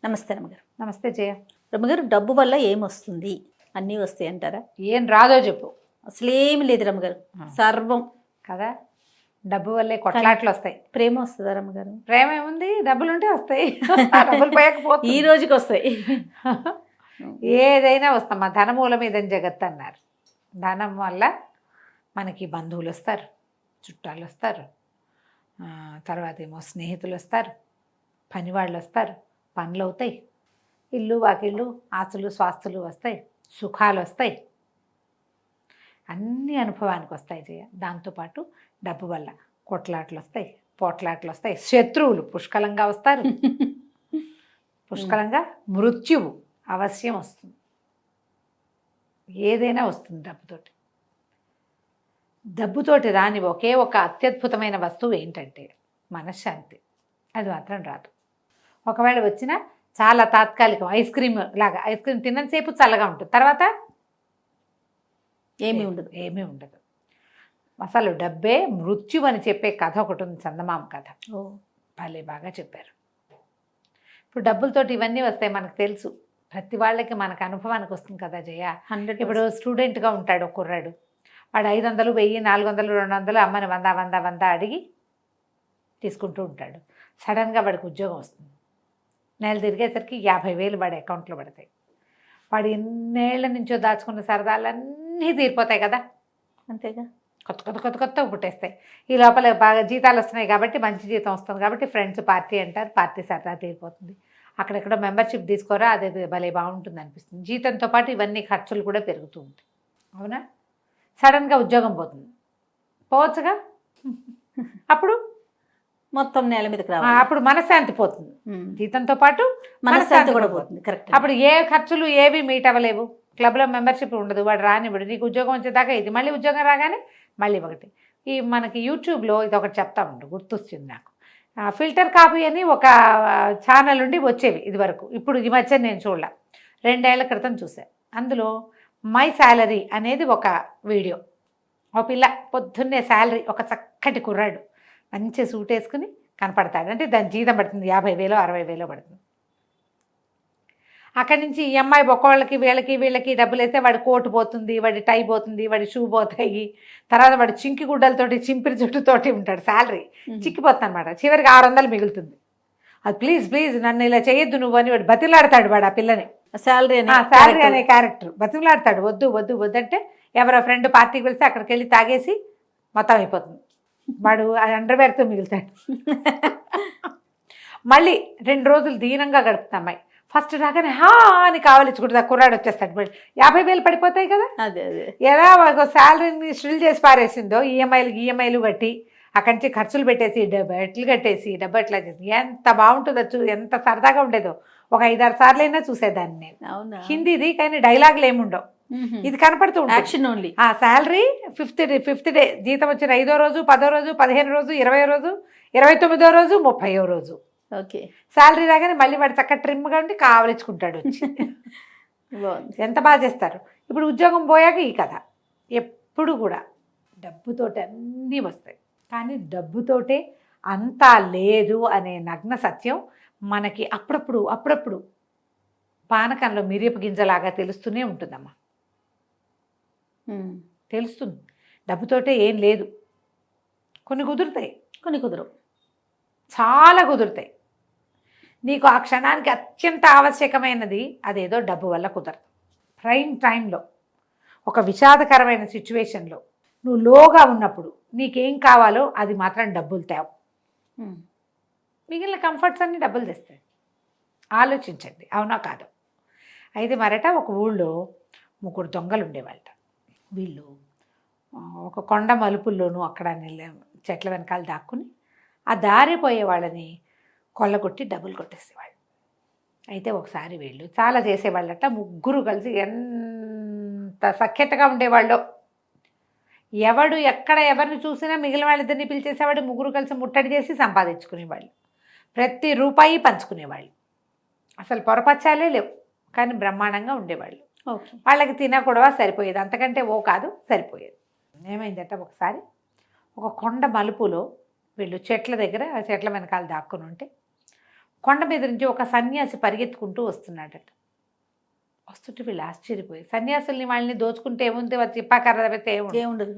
నమస్తే రమ్మగారు. నమస్తే జయ. రమ్మగారు, డబ్బు వల్ల ఏమొస్తుంది? అన్నీ వస్తాయి అంటారా? ఏం రాదో చెప్పు. అసలేమి లేదు రమ్మగారు, సర్వం కదా. డబ్బు వల్లే కొట్లాట్లు వస్తాయి. ప్రేమ వస్తుందా రమ్మగారు? ప్రేమ ఏముంది, డబ్బులు ఉంటే వస్తాయి. డబ్బులు పోయకపోతే ఈ రోజుకి వస్తాయి. ఏదైనా వస్తాం. మా ధనమూల మీద జగత్ అన్నారు. ధనం వల్ల మనకి బంధువులు వస్తారు, చుట్టాలు వస్తారు, తర్వాత ఏమో స్నేహితులు వస్తారు, పనివాళ్ళు వస్తారు, పనులు అవుతాయి, ఇల్లు వాకిళ్ళు ఆస్తులు స్వాస్తులు వస్తాయి, సుఖాలు వస్తాయి, అన్నీ అనుభవానికి వస్తాయి జయ. దాంతోపాటు డబ్బు వల్ల కొట్లాట్లు వస్తాయి, పోట్లాట్లు వస్తాయి, శత్రువులు పుష్కలంగా వస్తారు, పుష్కలంగా మృత్యువు అవశ్యం వస్తుంది. ఏదైనా వస్తుంది డబ్బుతోటి. డబ్బుతోటి రాని ఒకే ఒక అత్యద్భుతమైన వస్తువు ఏంటంటే మనశ్శాంతి. అది మాత్రం రాదు. ఒకవేళ వచ్చినా చాలా తాత్కాలికం. ఐస్ క్రీమ్ లాగా, ఐస్ క్రీమ్ తిన్నంతసేపు చల్లగా ఉంటుంది, తర్వాత ఏమీ ఉండదు. ఏమీ ఉండదు. అసలు డబ్బే మృత్యు అని చెప్పే కథ ఒకటి ఉంది, చందమామ కథ. భలే బాగా చెప్పారు. ఇప్పుడు డబ్బులతోటి ఇవన్నీ వస్తాయి, మనకు తెలుసు. ప్రతి వాళ్ళకి మనకు అనుభవానికి వస్తుంది కదా జయ. 100%. ఇప్పుడు స్టూడెంట్గా ఉంటాడు ఒక కుర్రాడు, వాడు 500, 1000, 400, 200 అమ్మని 100 అడిగి తీసుకుంటూ ఉంటాడు. సడన్గా వాడికి ఉద్యోగం వస్తుంది. నెల తిరిగేసరికి 50,000 వాడి అకౌంట్లో పడతాయి. వాడు ఎన్నేళ్ల నుంచో దాచుకున్న సరదాలన్నీ తీరిపోతాయి కదా. అంతేగా. కొత్త కొత్త కొత్త కొత్తగా పుట్టేస్తాయి. ఈ లోపల బాగా జీతాలు వస్తున్నాయి కాబట్టి, మంచి జీతం వస్తుంది కాబట్టి ఫ్రెండ్స్ పార్టీ అంటారు, పార్టీ సరదా తీరిపోతుంది. అక్కడెక్కడో మెంబర్షిప్ తీసుకోరా, అది భలే బాగుంటుంది అనిపిస్తుంది. జీతంతో పాటు ఇవన్నీ ఖర్చులు కూడా పెరుగుతూ ఉంటాయి. అవునా? సడన్గా ఉద్యోగం పోతుంది, పోవచ్చుగా. అప్పుడు మొత్తం నేల మీదకి రావాలి. అప్పుడు మనశ్శాంతి పోతుంది. జీతంతో పాటు మనశ్శాంతి కూడా పోతుంది. కరెక్ట్. అప్పుడు ఏ ఖర్చులు ఏవి మీట్ అవ్వలేవు. క్లబ్లో మెంబర్షిప్ ఉండదు, వాడు రానివాడు. నీకు ఉద్యోగం వచ్చేదాకా ఇది, మళ్ళీ ఉద్యోగం రాగానే మళ్ళీ ఒకటి. ఈ మనకి యూట్యూబ్లో ఇది ఒకటి చెప్తా ఉండు, గుర్తొచ్చింది నాకు. ఫిల్టర్ కాఫీ అని ఒక ఛానల్ నుండి వచ్చేవి ఇది వరకు. ఇప్పుడు ఈ మధ్య నేను చూడలే, 2 ఏళ్ల క్రితం చూసాను. అందులో మై శాలరీ అనేది ఒక వీడియో. ఒక పిల్ల పొద్దున్నే శాలరీ, ఒక చక్కటి కుర్రాడు మంచి సూట్ వేసుకుని కనపడతాడు. అంటే దాని జీతం పడుతుంది 50,000, 60,000 పడుతుంది. అక్కడి నుంచి ఈ అమ్మాయి ఒక్కోళ్ళకి వీళ్ళకి డబ్బులు వేస్తే వాడి కోటు పోతుంది, వాడి టై పోతుంది, వాడి షూ పోతాయి. తర్వాత వాడు చింకి గుడ్డలతోటి, చింపిరి జుట్టుతోటి ఉంటాడు. శాలరీ చిక్కిపోతుంది అనమాట. చివరికి 600 మిగులుతుంది. అది ప్లీజ్ నన్ను ఇలా చేయొద్దు నువ్వు అని వాడు బతిలాడతాడు. వాడు ఆ పిల్లని శాలరీ అనే క్యారెక్టర్ బతిలాడతాడు. వద్దు అంటే ఎవరో ఫ్రెండ్ పార్టీకి వెళ్తే అక్కడికి వెళ్ళి తాగేసి మొత్తం అయిపోతుంది. వాడు అండర్వేర్తో మిగులుతాడు. మళ్ళీ 2 రోజులు దీనంగా గడుపుతాం అమ్మాయి. ఫస్ట్ రాగానే అని కావాలిచ్చుకుంటుంది. ఆ కుర్రాడు వచ్చేస్తాడు. 50,000 పడిపోతాయి కదా. అదే ఎలా ఒక శాలరీని స్టిల్ చేసి పారేసిందో, ఈఎంఐలు కట్టి అక్కడి నుంచి ఖర్చులు పెట్టేసి, ఎట్లు కట్టేసి, డబ్బు ఎట్లా చేసి, ఎంత బాగుంటుందో, ఎంత సరదాగా ఉండేదో. ఒక 5-6 సార్లు అయినా చూసేదాన్ని నేను. అవునా? హిందీది, కానీ డైలాగులు ఏముండవు. ఇది కనపడుతూ ఉంటుంది. Action only. ఆ శాలరీ ఫిఫ్త్ డే, జీతం వచ్చిన 5వ రోజు, 10వ రోజు, 15వ రోజు, 20వ రోజు, 29వ రోజు, 30వ రోజు. ఓకే. శాలరీ రాగానే మళ్ళీ వాడు చక్కగా ట్రిమ్గా ఉండి కావలించుకుంటాడు వచ్చి. ఎంత బాగా చేస్తారు. ఇప్పుడు ఉద్యోగం పోయాక ఈ కథ. ఎప్పుడు కూడా డబ్బుతోటి అన్నీ వస్తాయి, కానీ డబ్బుతోటే అంతా లేదు అనే నగ్న సత్యం మనకి అప్పుడప్పుడు పానకంలో మిరియపు గింజలాగా తెలుస్తూనే ఉంటుందమ్మా. తెలుస్తుంది. డబ్బుతోటే ఏం లేదు. కొన్ని కుదురుతాయి, కొన్ని కుదరవు. చాలా కుదురుతాయి. నీకు ఆ క్షణానికి అత్యంత ఆవశ్యకమైనది అదేదో డబ్బు వల్ల కుదరదు. ప్రైమ్ టైంలో, ఒక విషాదకరమైన సిచ్యువేషన్లో నువ్వు లోగా ఉన్నప్పుడు నీకేం కావాలో అది మాత్రం డబ్బులు తేవు. మిగిలిన కంఫర్ట్స్ అన్నీ డబ్బులు తెస్తాయి. ఆలోచించండి, అవునా కాదు. అయితే మరట ఒక ఊళ్ళో 3 దొంగలు ఉండేవాళ్ళట. వీళ్ళు ఒక కొండ మలుపుల్లోనూ అక్కడ చెట్ల వెనకాల దాక్కుని ఆ దారిపోయే వాళ్ళని కొల్లగొట్టి డబ్బులు కొట్టేసేవాళ్ళు. అయితే ఒకసారి వీళ్ళు చాలా చేసేవాళ్ళట. 3 కలిసి ఎంత సఖ్యతగా ఉండేవాళ్ళు. ఎవడు ఎక్కడ ఎవరిని చూసినా మిగిలిన వాళ్ళిద్దరిని పిలిచేసేవాడు. 3 కలిసి ముట్టడి చేసి సంపాదించుకునేవాళ్ళు. ప్రతి రూపాయి పంచుకునేవాళ్ళు. అసలు పొరపచ్చాలే లేవు, కానీ బ్రహ్మాండంగా ఉండేవాళ్ళు. వాళ్ళకి తినకూడవా సరిపోయేది, అంతకంటే కాదు సరిపోయేది. ఏమైందట, ఒకసారి ఒక కొండ మలుపులో వీళ్ళు చెట్ల దగ్గర, చెట్ల వెనకాల దాక్కుని ఉంటే కొండ మీద నుంచి ఒక సన్యాసి పరిగెత్తుకుంటూ వస్తున్నాడట. వస్తుంటే వీళ్ళు ఆశ్చర్యపోయి, సన్యాసుల్ని వాళ్ళని దోచుకుంటే ఏముంది, వారు చిప్పాకర్ర తప్పితే ఏముండదు.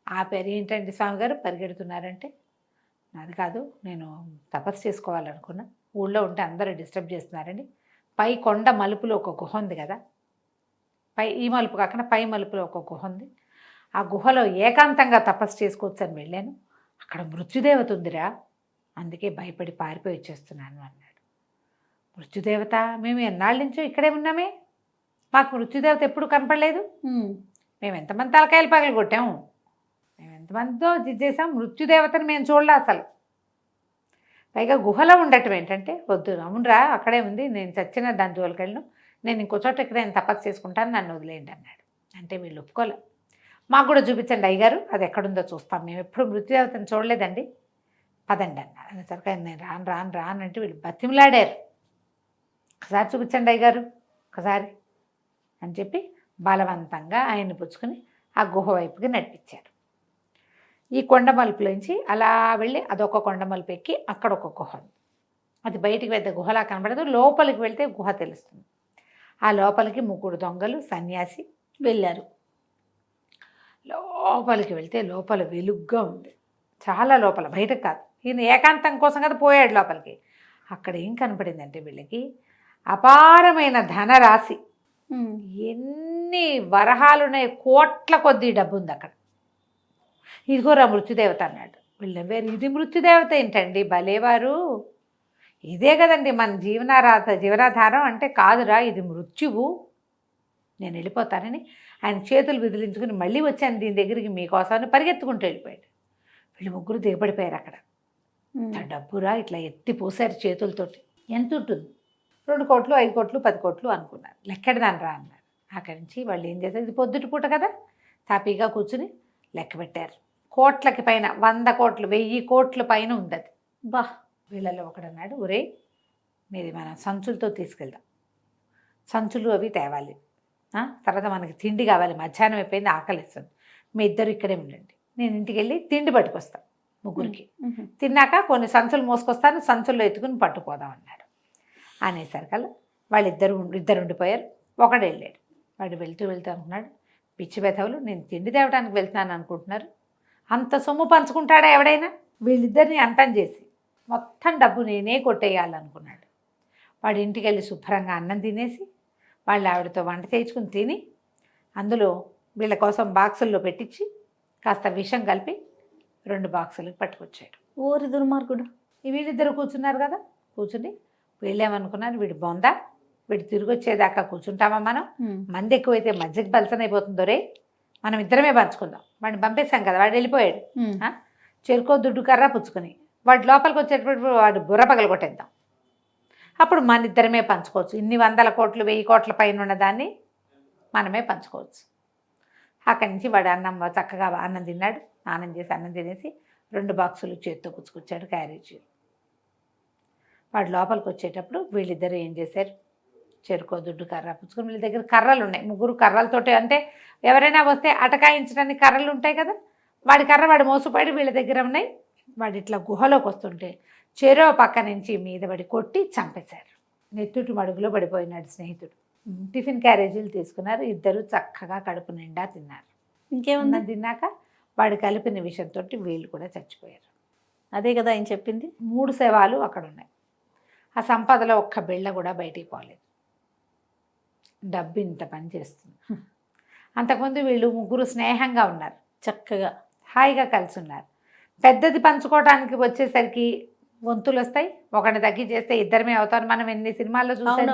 ఆ పేరు ఏంటంటే స్వామి గారు పరిగెడుతున్నారంటే, నాది కాదు, నేను తపస్సు చేసుకోవాలనుకున్నా, ఊళ్ళో ఉంటే అందరూ డిస్టర్బ్ చేస్తున్నారండి, పై కొండ మలుపులో ఒక గుహ ఉంది కదా, ఈ మలుపు కాకుండా పై మలుపులో ఒక గుహ ఉంది, ఆ గుహలో ఏకాంతంగా తపస్సు చేసుకోవచ్చు అని వెళ్ళాను, అక్కడ మృత్యుదేవత ఉందిరా, అందుకే భయపడి పారిపోయి వచ్చేస్తున్నాను అన్నాడు. మృత్యుదేవత? మేము ఎన్నాళ్ళ నుంచో ఇక్కడే ఉన్నామే, మాకు మృత్యుదేవత ఎప్పుడు కనపడలేదు, మేము ఎంతమంది తలకాయలు పగలు కొట్టాము, మేము ఎంతమందితో చేసాం, మృత్యుదేవతను మేము చూడలే అసలు. పైగా గుహలో ఉండటం ఏంటంటే, వద్దు అవునరా అక్కడే ఉంది, నేను చచ్చిన దాని జోలికి వెళ్ళను, నేను ఇంకో చోట ఇక్కడ నేను తపస్సు చేసుకుంటాను, నన్ను వదిలేయండి అన్నాడు. అంటే వీళ్ళు ఒప్పుకోలే. మాకు కూడా చూపించండి అయ్యగారు, అది ఎక్కడుందో చూస్తాం, మేము ఎప్పుడు మృత్యుదేవతను చూడలేదండి, పదండి అన్నారు. అనేసరికి నేను రాను రాను రాను అంటే వీళ్ళు బతిమలాడారు. ఒకసారి చూపించండి అయ్యగారు ఒకసారి అని చెప్పి బలవంతంగా ఆయన్ని పుచ్చుకొని ఆ గుహ వైపుకి నడిపించారు. ఈ కొండ మలుపులోంచి అలా వెళ్ళి అదొక కొండ మలుపు ఎక్కి అక్కడ ఒక గుహ ఉంది. అది బయటికి వెళ్తే గుహలా కనబడదు, లోపలికి వెళ్తే గుహ తెలుస్తుంది. ఆ లోపలికి 3 దొంగలు సన్యాసి వెళ్ళారు. లోపలికి వెళ్తే లోపల వెలుగ్గా ఉంది, చాలా లోపల, బయటకు కాదు. ఈయన ఏకాంతం కోసం కదా పోయాడు లోపలికి. అక్కడ ఏం కనపడిందంటే వీళ్ళకి అపారమైన ధనరాశి, ఎన్ని వరహాలున్నాయి, కోట్ల కొద్దీ డబ్బు ఉంది అక్కడ. ఇదిగోరా మృత్యుదేవత అన్నాడు. వీళ్ళు వేరు, ఇది మృత్యుదేవత ఏంటండి భలేవారు, ఇదే కదండి మన జీవనాధారం అంటే, కాదురా ఇది మృత్యువు, నేను వెళ్ళిపోతానని ఆయన చేతులు విదిలించుకుని మళ్ళీ వచ్చాను దీని దగ్గరికి మీకోసమని పరిగెత్తుకుంటూ వెళ్ళిపోయాడు. వీళ్ళు 3 దిగబడిపోయారు అక్కడ. డబ్బురా ఇట్లా ఎత్తి పోసారు చేతులతోటి. ఎంత ఉంటుంది, 2 కోట్లు 5 కోట్లు 10 కోట్లు అనుకున్నారు. లెక్కెడదాని రా అన్నారు. అక్కడి నుంచి వాళ్ళు ఏం చేశారు, ఇది పొద్దుటి పూట కదా, తాపీగా కూర్చుని లెక్క పెట్టారు. కోట్లకి పైన, 100 కోట్లు 1000 కోట్ల పైన ఉంది అది. బా, వీళ్ళల్లో ఒకడన్నాడు, ఒరే మీది మనం సంచులతో తీసుకెళ్దాం, సంచులు అవి తేవాలి, తర్వాత మనకి తిండి కావాలి, మధ్యాహ్నం అయిపోయింది ఆకలిస్తుంది, మీ ఇద్దరు ఇక్కడే ఉండండి, నేను ఇంటికి వెళ్ళి తిండి పట్టుకొస్తాను 3కి, తిన్నాక కొన్ని సంచులు మోసుకొస్తాను, సంచుల్లో ఎత్తుకుని పట్టుకోదాం అన్నాడు. అనేసరికల్లా ఇద్దరు ఉండిపోయారు. ఒకడు వెళ్ళాడు. వాడు వెళ్తూ అనుకున్నాడు, పిచ్చి బెతవులు, నేను తిండి తేవడానికి వెళ్తున్నాను అనుకుంటున్నారు, అంత సొమ్ము పంచుకుంటాడా ఎవడైనా, వీళ్ళిద్దరిని అంతం చేసి మొత్తం డబ్బు నేనే కొట్టేయాలనుకున్నాడు. వాడి ఇంటికి వెళ్ళి శుభ్రంగా అన్నం తినేసి వాళ్ళ ఆవిడతో వంట చేయించుకుని తిని అందులో వీళ్ళ కోసం బాక్సుల్లో పెట్టించి కాస్త విషం కలిపి 2 బాక్సులకు పట్టుకొచ్చాడు. ఓరి దుర్మార్గుడు. వీళ్ళిద్దరు కూర్చున్నారు కదా, కూర్చుని వీళ్ళేమనుకున్నారు, వీడు బొందా, వీడు తిరిగి వచ్చేదాకా కూర్చుంటామా మనం, మంది ఎక్కువైతే మధ్యకి బలసనైపోతుందో రే, మనం ఇద్దరమే పంచుకుందాం, వాడిని పంపేశాం కదా, వాడు వెళ్ళిపోయాడు, చెరుకో దుడ్డు కర్ర పుచ్చుకొని వాడు లోపలికి వచ్చేటప్పుడు వాడు బుర్ర పగలు కొట్టేద్దాం, అప్పుడు మన ఇద్దరమే పంచుకోవచ్చు, ఇన్ని 100 కోట్లు 1000 కోట్ల పైన ఉన్నదాన్ని మనమే పంచుకోవచ్చు. అక్కడి నుంచి వాడు చక్కగా అన్నం తిన్నాడు, స్నానం చేసి అన్నం తినేసి 2 బాక్సులు చేత్తో పుచ్చుకొచ్చాడు క్యారేజీ. వాడు లోపలికి వచ్చేటప్పుడు వీళ్ళిద్దరూ ఏం చేశారు, చెరుకో దుడ్డు కర్ర పుచ్చుకొని, వీళ్ళ దగ్గర కర్రలు ఉన్నాయి, 3 కర్రలతోటి, అంటే ఎవరైనా వస్తే అటకాయించడానికి కర్రలు ఉంటాయి కదా, వాడి కర్ర వాడు మోసపడి వీళ్ళ దగ్గర ఉన్నాయి. వాడు ఇట్లా గుహలోకి వస్తుంటే చెరో పక్క నుంచి మీద పడి కొట్టి చంపేశారు. నెత్తుటి మడుగులో పడిపోయినాడు స్నేహితుడు. టిఫిన్ క్యారేజీలు తీసుకున్నారు, ఇద్దరు చక్కగా కడుపు నిండా తిన్నారు. ఇంకేముంది, తిన్నాక వాడు కలిపిన విషంతో వీళ్ళు కూడా చచ్చిపోయారు. అదే కదా ఆయన చెప్పింది. 3 శవాలు అక్కడ ఉన్నాయి. ఆ సంపదలో ఒక్క బిళ్ళ కూడా బయటికి పోలేదు. డబ్బు ఇంత పని చేస్తుంది. అంతకుముందు వీళ్ళు 3 స్నేహంగా ఉన్నారు, చక్కగా హాయిగా కలిసి ఉన్నారు. పెద్దది పంచుకోవడానికి వచ్చేసరికి వంతులు వస్తాయి, ఒకటి తగ్గి చేస్తే ఇద్దరమే అవుతారు. మనం ఎన్ని సినిమాల్లో చూసాం,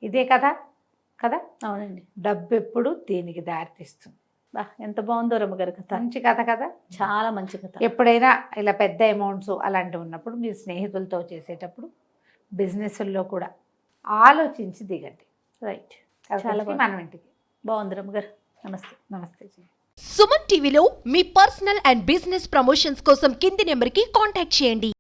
ఇదే కదా. అవునండి, డబ్బు ఎప్పుడు దీనికి దారితీస్తుంది. ఎంత బాగుందో రమ్మగారి కథ, మంచి కథ కదా, చాలా మంచి కథ. ఎప్పుడైనా ఇలా పెద్ద అమౌంట్స్ అలాంటివి ఉన్నప్పుడు మీరు స్నేహితులతో చేసేటప్పుడు బిజినెస్ల్లో కూడా ఆలోచించి దిగండి. రైట్, చాలా మనం ఇంటికి బాగుంది రమ్మగారు. నమస్తే. నమస్తే. సుమన్ టీవీలో మీ పర్సనల్ అండ్ బిజినెస్ ప్రమోషన్స్ కోసం కింది నెంబర్కి కాంటాక్ట్ చేయండి.